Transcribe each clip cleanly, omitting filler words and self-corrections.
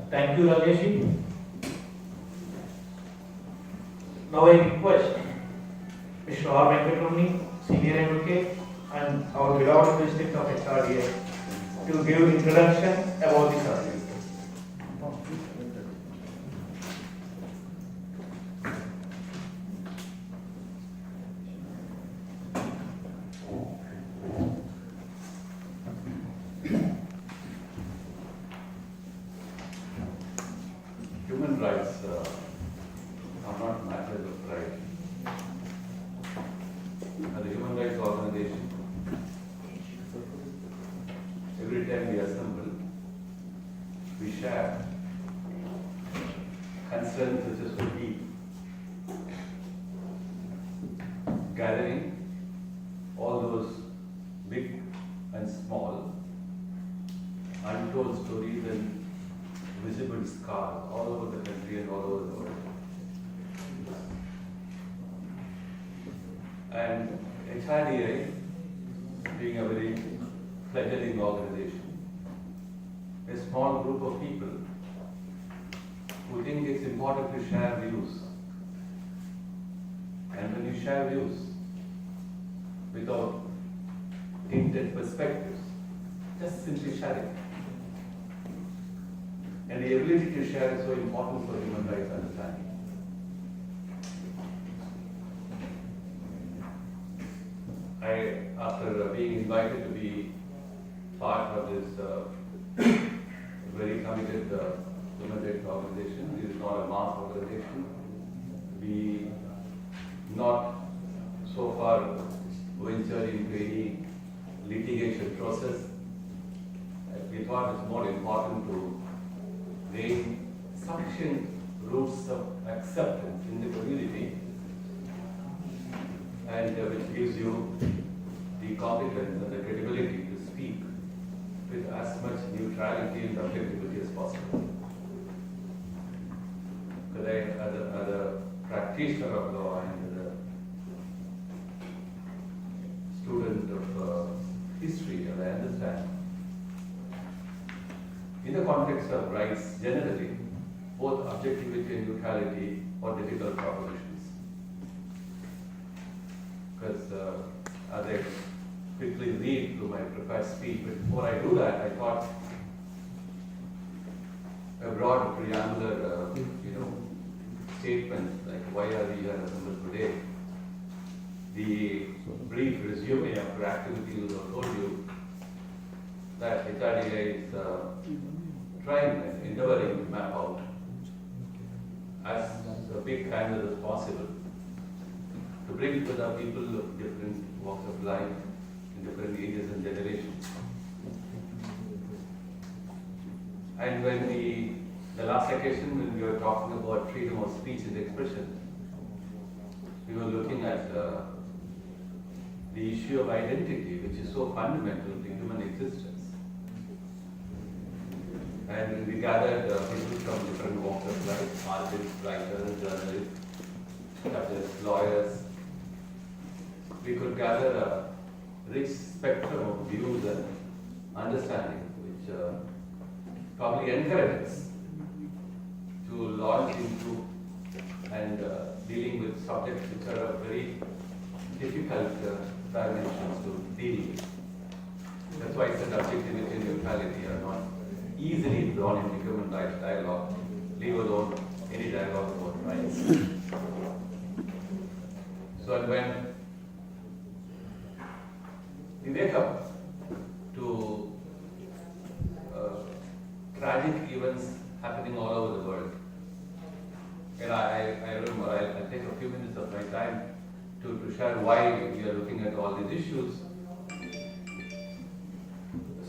Thank you, Rajesh. Now I request Mr. R. Venkatramani, Senior Advocate, and our beloved district of HRDI to give introduction about the subject. Human rights are not matters of right. As a human rights organization, every time we assemble, we share concerns which is so deep, gathering all those big and small, untold stories and visible scars all over the country and all over the world. And HRDI, being a very fledgling organization, a small group of people who think it's important to share views. And when you share views without tinted perspectives, just simply sharing. And the ability to share is so important for human rights understanding. After being invited to be part of this very committed human rights organization, this is not a mass organization. We not so far ventured into any litigation process. We thought it's more important to gain sufficient roots of acceptance in the community, and which gives you the competence and the credibility to speak with as much neutrality and objectivity as possible. Because as a practitioner of law and as a student of history, as I understand, in the context of rights generally, both objectivity and neutrality are difficult propositions. Because as I quickly read through my prepared speech, but before I do that, I thought a broad preambular, statement like why are we here assembled today. The brief resume of our activities will told you that HRDI is trying and endeavoring to map out as a big canvas as possible to bring together people of different walks of life in different ages and generations. And when the last occasion when we were talking about freedom of speech and expression, we were looking at the issue of identity, which is so fundamental to human existence. And we gathered people from different walks of life, artists, writers, journalists, judges, lawyers. We could gather a rich spectrum of views and understanding, which probably encourages to launch into and dealing with subjects which are of very difficult dimensions to deal with. That's why I said objectivity and neutrality are not easily drawn into human rights dialogue, leave alone any dialogue about rights. So when we wake up to tragic events happening all over the world, and I remember I'll take a few minutes of my time to share why we are looking at all these issues.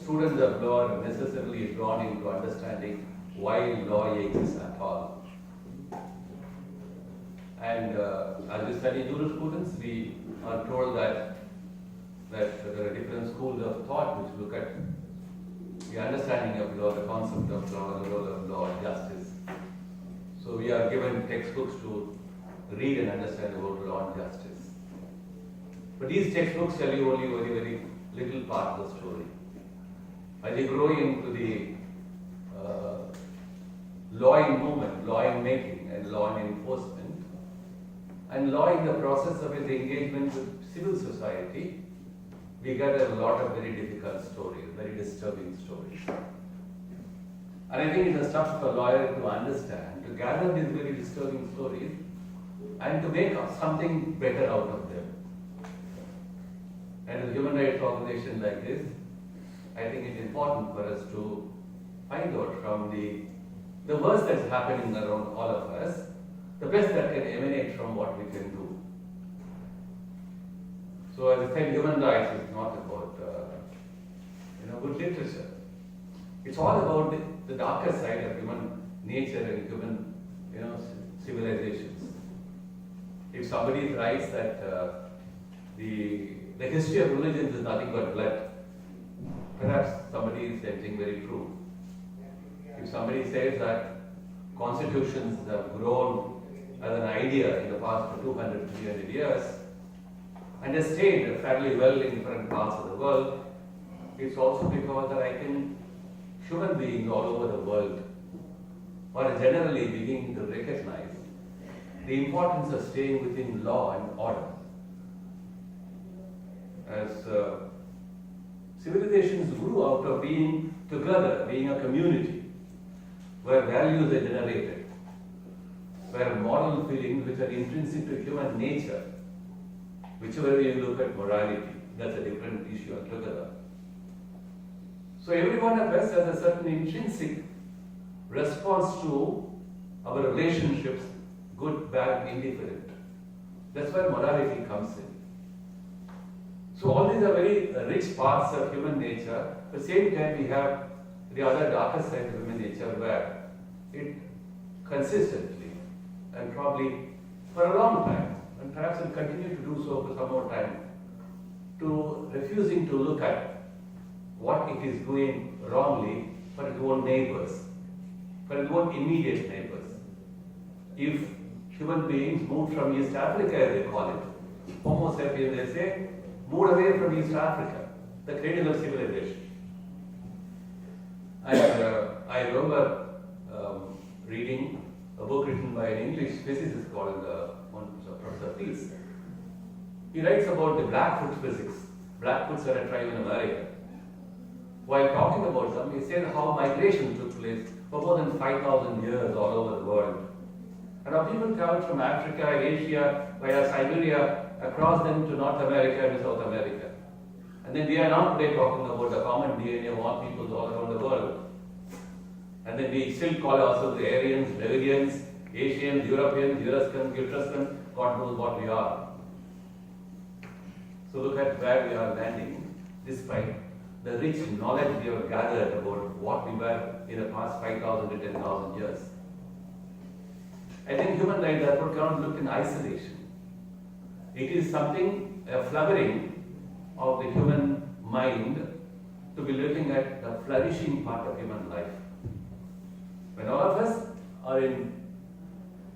Students of law are necessarily drawn into understanding why law exists at all. And as we study jurisprudence, we are told that there are different schools of thought which look at the understanding of law, the concept of law, the role of law, justice. So we are given textbooks to read and understand about law and justice. But these textbooks tell you only very, very little part of the story. As you grow into the law in movement, law in making, and law in enforcement, and law in the process of its engagement with civil society, we get a lot of very difficult stories, very disturbing stories. And I think it's a stuff for a lawyer to understand, to gather these very disturbing stories and to make something better out of them. And as a human rights organization like this, I think it's important for us to find out from the worst that's happening around all of us, the best that can emanate from what we can do. So as I said, human rights is not about good literature. It's all about the darker side of human nature and human civilizations. If somebody writes that the history of religions is nothing but blood, perhaps somebody is saying very true. If somebody says that constitutions have grown as an idea in the past for 200, 300 years and has stayed fairly well in different parts of the world, it's also because that human beings all over the world are generally beginning to recognize the importance of staying within law and order. As civilizations grew out of being together, being a community, where values are generated, where moral feelings which are intrinsic to human nature, whichever way you look at morality, that's a different issue altogether. So every one of us has a certain intrinsic response to our relationships, good, bad, indifferent. That's where morality comes in. So all these are very rich parts of human nature. At the same time, we have the other darker side of human nature where it consistently and probably for a long time, and perhaps will continue to do so for some more time, to refusing to look at what it is doing wrongly for its own neighbors, for its own immediate neighbors. If human beings moved from East Africa, as they call it, Homo sapiens, they say, moved away from East Africa, the cradle of civilization. And I remember reading a book written by an English physicist called Professor Peace. He writes about the Blackfoot physics. Blackfoots are a tribe in America. While talking about them, he said how migration took place for more than 5,000 years all over the world. And how people traveled from Africa, Asia, via Siberia, across them to North America and South America. And then we are now today talking about the common DNA of all peoples all around the world. And then we still call ourselves the Aryans, Dravidians, Asians, Europeans, Etruscans, God knows what we are. So look at where we are landing, despite the rich knowledge we have gathered about what we were in the past 5,000 to 10,000 years. I think human rights therefore cannot look in isolation. It is something, a flowering of the human mind to be looking at the flourishing part of human life. When all of us are in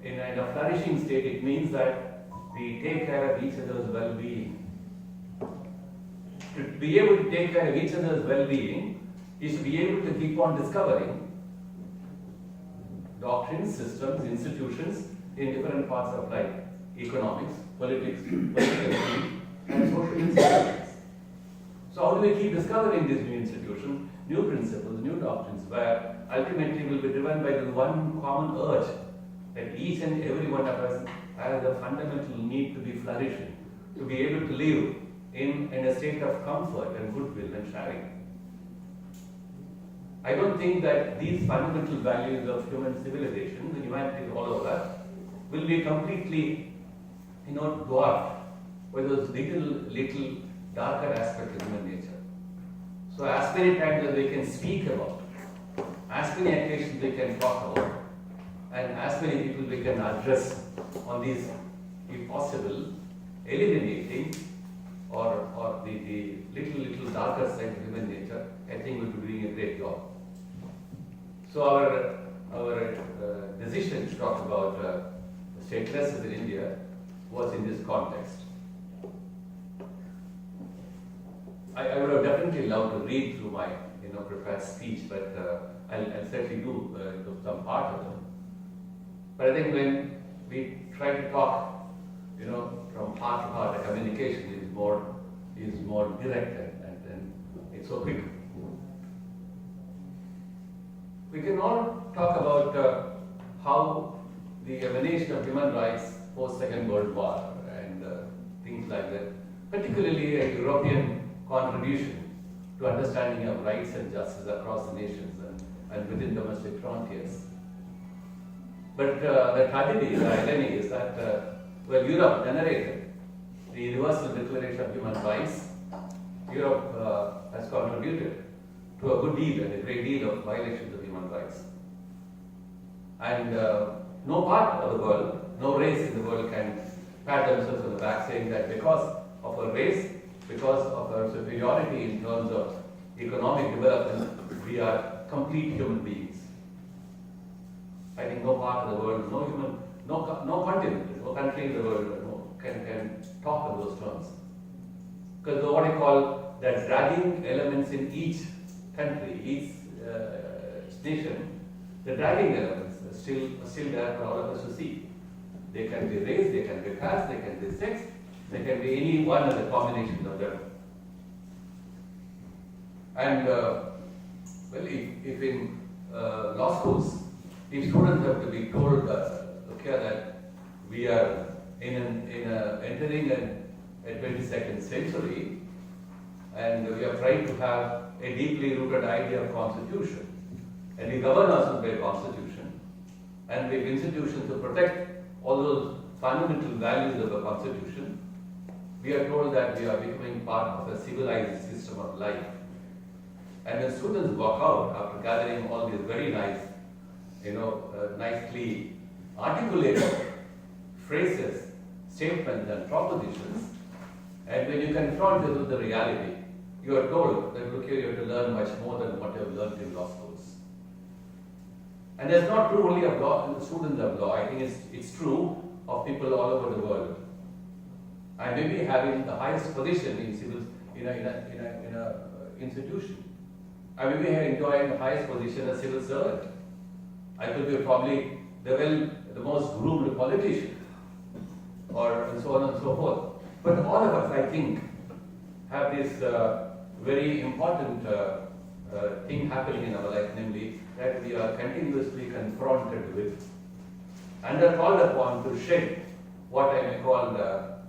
a flourishing state, it means that we take care of each other's well-being. To be able to take care of each other's well-being is to be able to keep on discovering doctrines, systems, institutions in different parts of life, economics, politics, political and social institutions. So how do we keep discovering these new institutions, new principles, new doctrines, where ultimately will be driven by the one common urge that each and every one of us has a fundamental need to be flourishing, to be able to live in a state of comfort and goodwill and sharing. I don't think that these fundamental values of human civilization, the humanity all over, will be completely, dwarfed by those little darker aspects of human nature. So as many times as we can speak about, as many occasions we can talk about, and as many people we can address on these, if possible, eliminating or the little darker side of human nature, I think we'll be doing a great job. So our decision to talk about statelessness in India was in this context. I would have definitely loved to read through my prepared speech, but I'll certainly do become part of them. But I think when we try to talk, from heart to heart, the communication is more direct and it's so quick. We can all talk about how the emanation of human rights post Second World War and things like that, particularly a European contribution to understanding of rights and justice across the nations and within domestic frontiers. But the tragedy, the irony is that Europe generated the Universal Declaration of Human Rights. Europe has contributed to a good deal and a great deal of violations of human rights. And no part of the world, no race in the world can pat themselves on the back saying that because of a race, because of our superiority in terms of economic development, we are complete human beings. I think no part of the world, no continent, no country in the world can talk in those terms. Because what I call the dragging elements in each country, each nation, the dragging elements are still there for all of us to see. They can be race, they can be caste, they can be sex, they can be any one of the combinations of them. And if in law schools, if students have to be told that we are entering a 22nd century, and we are trying to have a deeply rooted idea of constitution, and we govern ourselves by constitution, and we have institutions to protect all those fundamental values of the constitution, we are told that we are becoming part of a civilized system of life. And when students walk out after gathering all these very nice, nicely articulated phrases, statements and propositions, and when you confront this with the reality, you are told that look here, you have to learn much more than what you have learned in law schools. And that's not true only of law, students of law. I think it's true of people all over the world. I may be having the highest position in a institution. I may be enjoying the highest position as civil servant. I could be probably the most groomed politician, and so on and so forth. But all of us, I think, have this very important thing happening in our life, namely that we are continuously confronted with and are called upon to shed what I may call the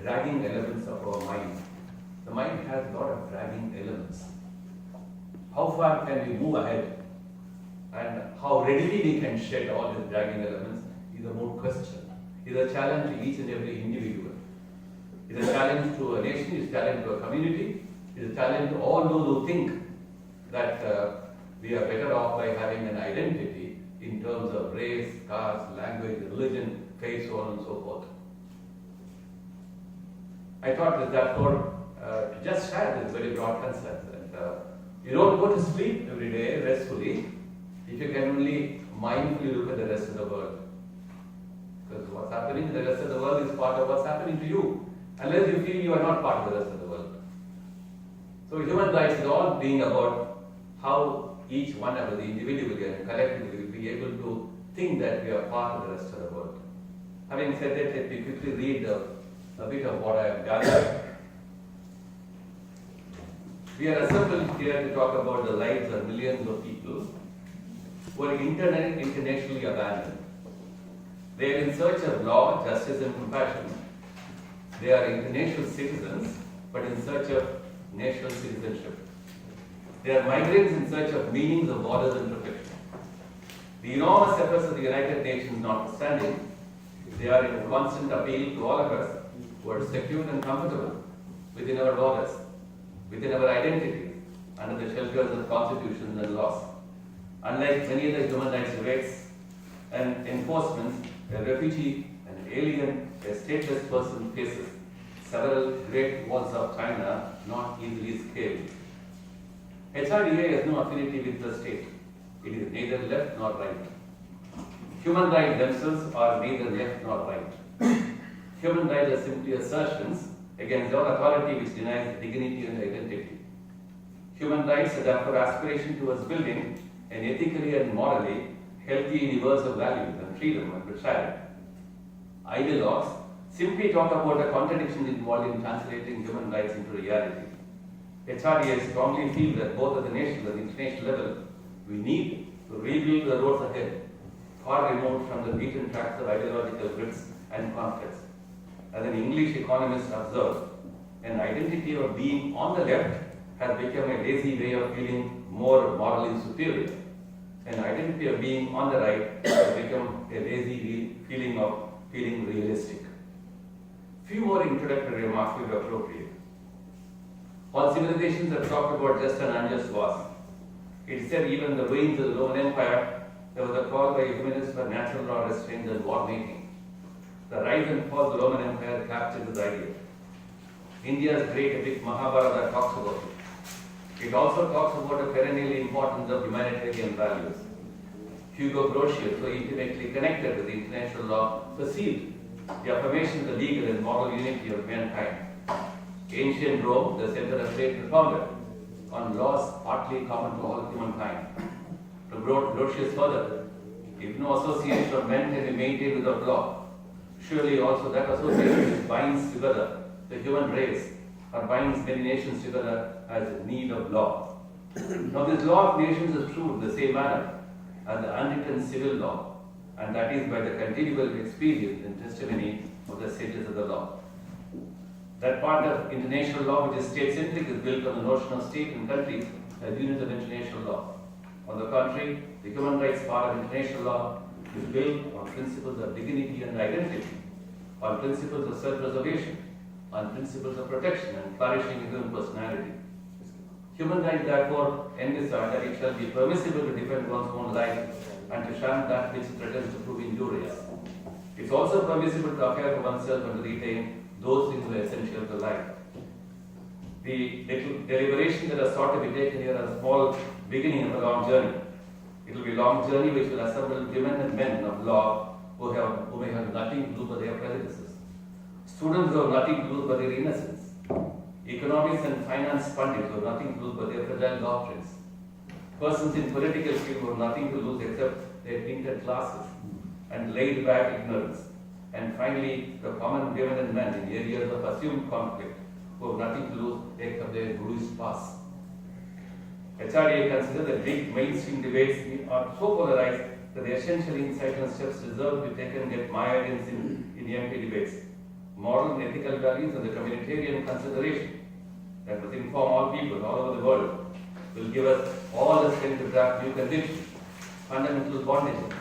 dragging elements of our mind. The mind has a lot of dragging elements. How far can we move ahead and how readily we can shed all these dragging elements is a more question. It's a challenge to each and every individual. It's a challenge to a nation, it's a challenge to a community, it's a challenge to all those who think that we are better off by having an identity in terms of race, caste, language, religion, faith, so on and so forth. I thought that to just share this very broad concept. You don't go to sleep every day restfully if you can only mindfully look at the rest of the world. Because what's happening in the rest of the world is part of what's happening to you, unless you feel you are not part of the rest of the world. So human rights is all being about how each one of us individually and collectively will be able to think that we are part of the rest of the world. Having said that, let me quickly read a bit of what I have gathered. We are assembled here to talk about the lives of millions of people who are internationally abandoned. They are in search of law, justice and compassion. They are international citizens, but in search of national citizenship. They are migrants in search of meanings of borders and protection. The enormous efforts of the United Nations notwithstanding, they are in constant appeal to all of us who are secure and comfortable within our borders, within our identities, under the shelters of constitutions and laws. Unlike many other human rights debates and enforcements, a refugee, an alien, a stateless person faces several great walls of China not easily scaled. HRDI has no affinity with the state. It is neither left nor right. Human rights themselves are neither left nor right. Human rights are simply assertions against all authority which denies dignity and identity. Human rights are therefore aspiration towards building an ethically and morally healthy universal values and freedom and neutrality. Ideologues simply talk about the contradictions involved in translating human rights into reality. HRDI strongly feel that both at the national and international level, we need to rebuild the roads ahead, far removed from the beaten tracks of ideological grids and conflicts. As an English economist observed, an identity of being on the left has become a lazy way of feeling more morally superior. An identity of being on the right has become a lazy feeling of feeling realistic. Few more introductory remarks will be appropriate. All civilizations have talked about just and unjust wars. It said even in the ruins of the Roman Empire, there was a call by humanists for natural law restraint and war making. The rise and fall of the Roman Empire captured this idea. India's great epic Mahabharata talks about it. It also talks about the perennial importance of humanitarian values. Hugo Grotius, so intimately connected with international law, perceived the affirmation of the legal and moral unity of mankind. Ancient Rome, the center of state, reformed on laws partly common to all humankind. To Grotius further, if no association of men can be maintained without law, surely also that association which binds together the human race or binds many nations together has need of law. Now this law of nations is true in the same manner as the unwritten civil law, and that is by the continual experience and testimony of the sages of the law. That part of international law which is state-centric is built on the notion of state and countries as units of international law. On the contrary, the human rights part of international law is built on principles of dignity and identity, on principles of self-preservation, on principles of protection and flourishing of human personality. Human rights therefore envisage that it shall be permissible to defend one's own life and to shun that which threatens to prove injurious. It is also permissible to care for oneself and to retain those things that are essential to life. The deliberation that are sought to be taken here as a small beginning of a long journey. It will be a long journey which will assemble women and men of law who may have nothing to lose but their prejudices. Students who have nothing to lose but their innocence. Economics and finance pundits who have nothing to lose but their fragile doctrines. Persons in political field who have nothing to lose except their tinted glasses and laid back ignorance. And finally, the common women and men in areas of assumed conflict who have nothing to lose except their Buddhist past. HRDI considers that big mainstream debates are so polarized that the essential insight and steps deserve to be taken get mired in empty debates. Moral and ethical values and the communitarian consideration that must inform all people all over the world will give us all the strength to draft new convictions, fundamental bondage,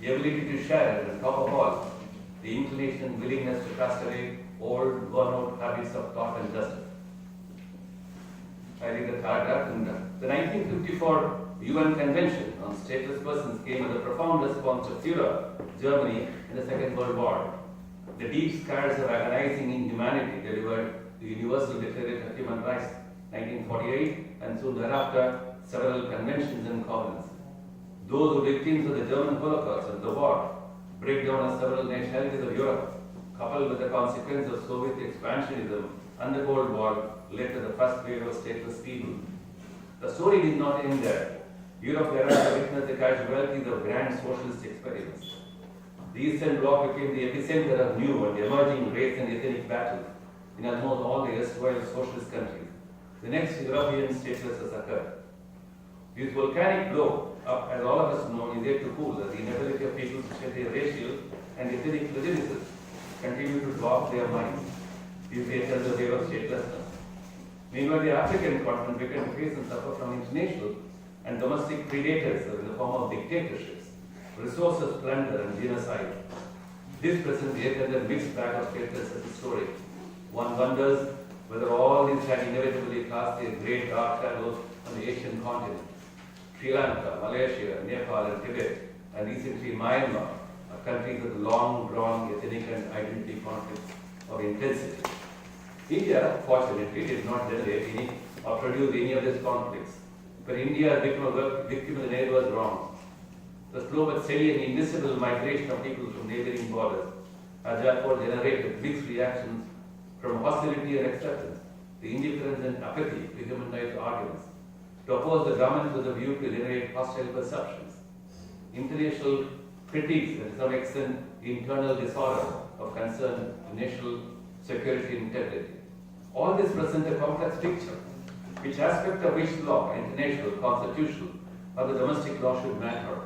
the ability to share, and top of all, the inclination and willingness to cast away old, worn-out habits of thought and justice. I read the paragraph in the 1954 UN Convention on Stateless Persons came as a profound response to Europe, Germany, in the Second World War. The deep scars of agonizing inhumanity delivered the Universal Declaration of Human Rights, 1948, and soon thereafter, several conventions and covenants. Those who were victims of the German Holocaust and the war, breakdown of several nationalities of Europe, coupled with the consequence of Soviet expansionism and the Cold War, led to the first wave of stateless people. The story did not end there. Europe thereafter witnessed the casualties of grand socialist experiments. The Eastern Bloc became the epicenter of new and emerging race and ethnic battles in almost all the erstwhile socialist countries. The next European statelessness occurred. This volcanic blow up, as all of us know, is yet to cool as the inability of people to shed their racial and ethnic prejudices continue to dwarf their minds. These enters the wave of statelessness. Meanwhile, the African continent began to face and suffer from international and domestic predators in the form of dictatorships, resources plunder and genocide. This presents yet another mixed bag of statelessness story. One wonders whether all these had inevitably cast their great dark shadows on the Asian continent. Sri Lanka, Malaysia, Nepal and Tibet, and recently Myanmar are countries with long-drawn ethnic and identity conflicts of intensity. India, fortunately, did not generate any or produce any of these conflicts. But India has become a victim of the neighbor's wrongs. The slow but steady and invisible migration of people from neighboring borders has therefore generated mixed reactions from hostility and acceptance, the indifference and apathy to human rights arguments, to oppose the government with a view to generate hostile perceptions. international critiques and to some extent internal disorder of concern to national security and integrity. All this presents a complex picture. Which aspect of which law, international, constitutional, or the domestic law should matter?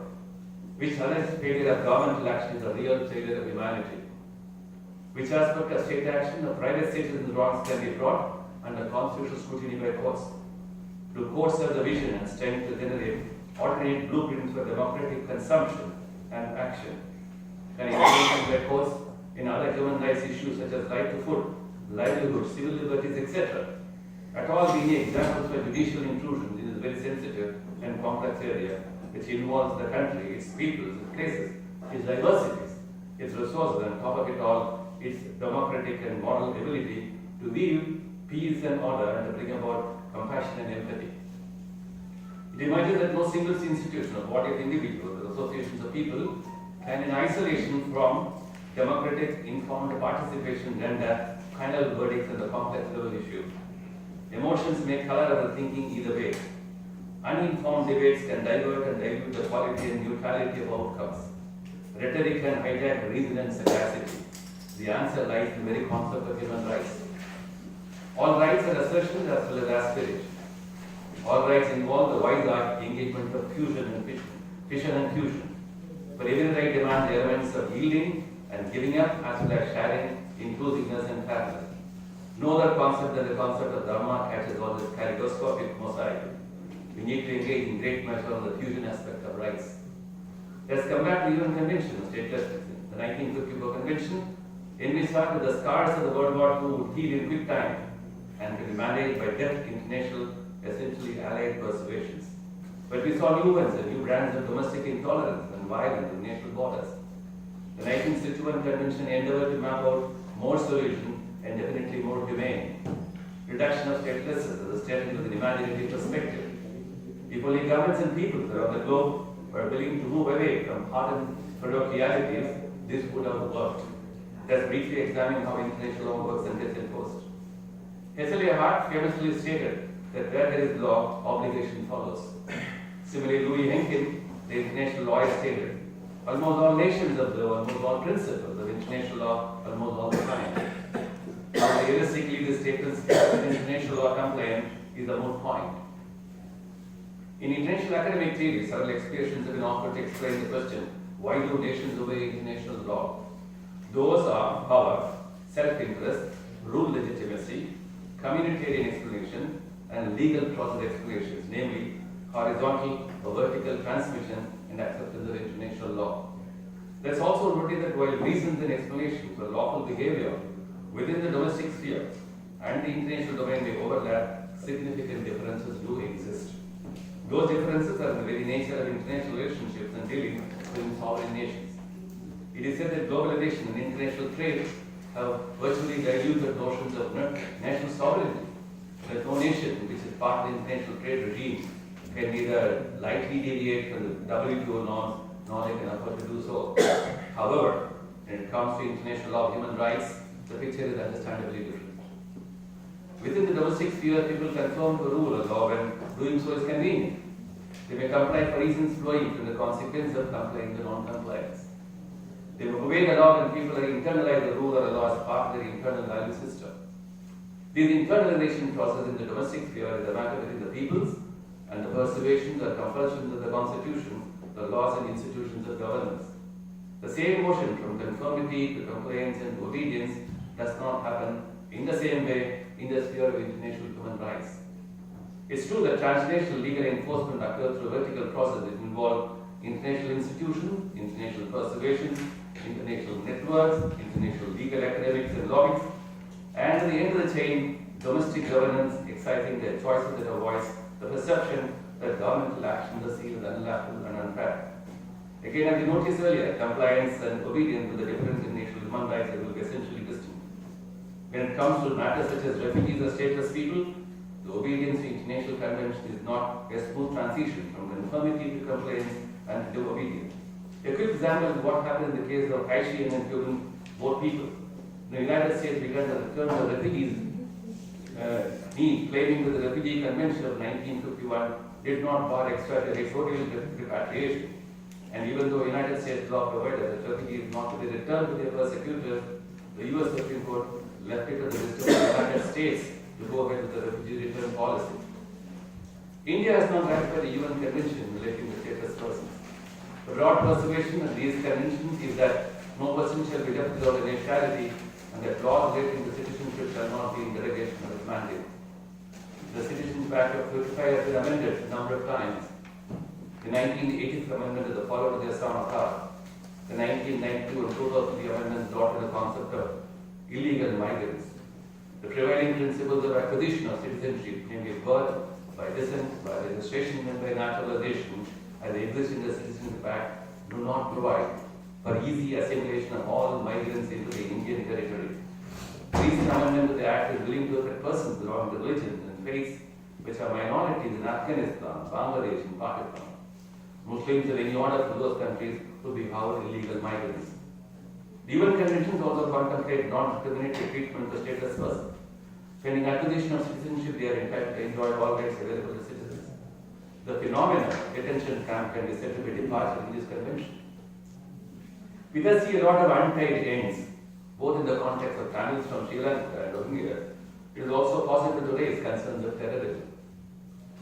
Which alleged failure of governmental action is a real failure of humanity? Which aspect of state action or private citizens' wrongs can be brought under constitutional scrutiny by courts? Do courts have the vision and strength to generate alternate blueprints for democratic consumption and action? Can evaluation by courts in other human rights issues such as right to food, livelihood, civil liberties, etc., at all being examples for judicial intrusions in this very sensitive and complex area which involves the country, its people, its places, its diversities, its resources, and top of it all, its democratic and moral ability to weave peace and order and to bring about compassion and empathy. It emerges that no single institution or body of individuals or associations of people can in isolation from democratic informed participation render final verdicts on the complex level issue. Emotions may color our thinking either way. Uninformed debates can divert and dilute the quality and neutrality of outcomes. Rhetoric can hijack reason and sagacity. The answer lies in the very concept of human rights. All rights are assertions as well as aspirations. All rights involve the wide engagement of fission and fusion. For every right demands elements of yielding and giving up as well as sharing, inclusiveness and fairness. No other concept than the concept of Dharma catches all this kaleidoscopic mosaic. We need to engage in great measure on the fusion aspect of rights. Let's come back to the UN Convention of Statelessness. The 1954 Convention envisaged that the scars of the World War II would heal in quick time and can be managed by deft international, essentially allied persuasions. But we saw new ones and new brands of domestic intolerance and violence in national borders. The 1961 Convention endeavored to map out more solutions and definitely more humane. Reduction of statelessness as a statement with an imaginative perspective. If only governments and peoples around the globe were willing to move away from hardened parochialities, this would have worked. Let's briefly examine how international law works and gets enforced. Cecilia Hart famously stated that where there is law, obligation follows. Similarly, Louis Henkin, the international lawyer, stated, almost all nations observe almost all principles of international law almost all the time. How realistically the statements of international law compliant is a moot point. In international academic theory, several expressions have been offered to explain the question, why do nations obey international law? Those are power, self-interest, rule legitimacy, communitarian explanation, and legal process explanations, namely horizontal or vertical transmission and acceptance of international law. Let's also notice that while reasons and explanations for lawful behavior within the domestic sphere and the international domain may overlap, significant differences do exist. Those differences are in the very nature of international relationships and dealing with sovereign nations. It is said that globalization and international trade have virtually diluted notions of national sovereignty. That no nation which is part of the international trade regime can neither lightly deviate from the WTO norms nor they can afford to do so. However, when it comes to international law of human rights, the picture is understandably different. Within the domestic sphere, people conform to a rule of law when doing so is convenient. They may comply for reasons flowing from the consequence of complying to non-compliance. They may obey the law when people are internalize the rule or the law as part of their internal value system. This internalization process in the domestic sphere is a matter between the peoples and the persuasions or compulsions of the constitution, the laws and institutions of governance. The same motion from conformity to compliance and to obedience does not happen in the same way in the sphere of international human rights. It's true that transnational legal enforcement occurs through a vertical process that involves international institutions, international persuasions, international networks, international legal academics and lobbies, and at the end of the chain, domestic governance exciting their choices that avoids the perception that governmental actions are seen as unlawful and unfair. Again, as you noticed earlier, compliance and obedience to the difference in national human rights will be essentially distinct. When it comes to matters such as refugees or stateless people, the obedience to international convention is not a smooth transition from conformity to compliance and to obedience. A quick example is what happened in the case of Haitian and Cuban boat people. The United States began the return of refugees need, claiming that the Refugee Convention of 1951 did not bar extraterritorial repatriation. And even though United States law provided that refugee is not to be returned to their persecutors, the US Supreme Court left it to the wisdom of the United States to go ahead with the refugee return policy. India has not ratified the UN Convention relating to stateless persons. The broad persuasion of these conventions is that no person shall be left without a nationality and that laws relating to citizenship shall not be in derogation of its mandate. The Citizenship Act of 55 has been amended a number of times. The 1980 amendment is the follower of the Assam Accord. The 1992 and 2003 amendments brought in the concept of illegal migrants. The prevailing principles of acquisition of citizenship, namely birth, by descent, by registration and by naturalization, as they exist in the Citizenship Act, do not provide for easy assimilation of all migrants into the Indian territory. The recent amendment of the Act is willing to affect persons belonging to religions and faiths which are minorities in Afghanistan, Bangladesh, and Pakistan. Muslims in any order from those countries would be housed illegal migrants. The UN conventions also contemplate non-discriminatory treatment to stateless persons. Pending acquisition of citizenship, they are entitled to enjoy all rights available to citizens. The phenomenon of detention camp can be said to be departure in this convention. We thus see a lot of untied ends, both in the context of Tamils from Sri Lanka and Rohingya. It is also possible to raise concerns of terrorism.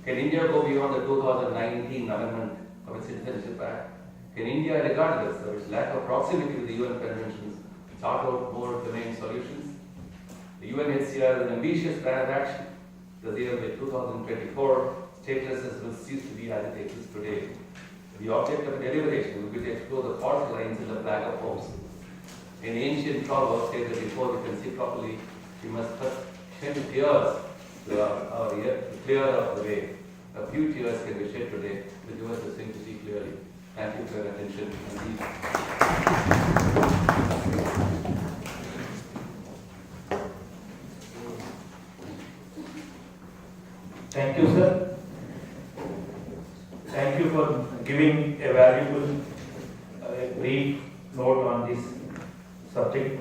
Can India go beyond the 2019 amendment of its Citizenship Act? Can India, regardless of its lack of proximity with the UN conventions, chart out more humane solutions? The UNHCR has an ambitious plan of action. The year by 2024, statelessness will cease to be as it exists today. The object of deliberation will be to explore the fault lines in the flag of homes. An ancient proverb says that before we can see properly, we must first shed tears to our ear to clear up the way. A few tears can be shed today to give us the thing to see clearly. Thank you for your attention. Thank you, sir. Thank you for giving a valuable brief note on this subject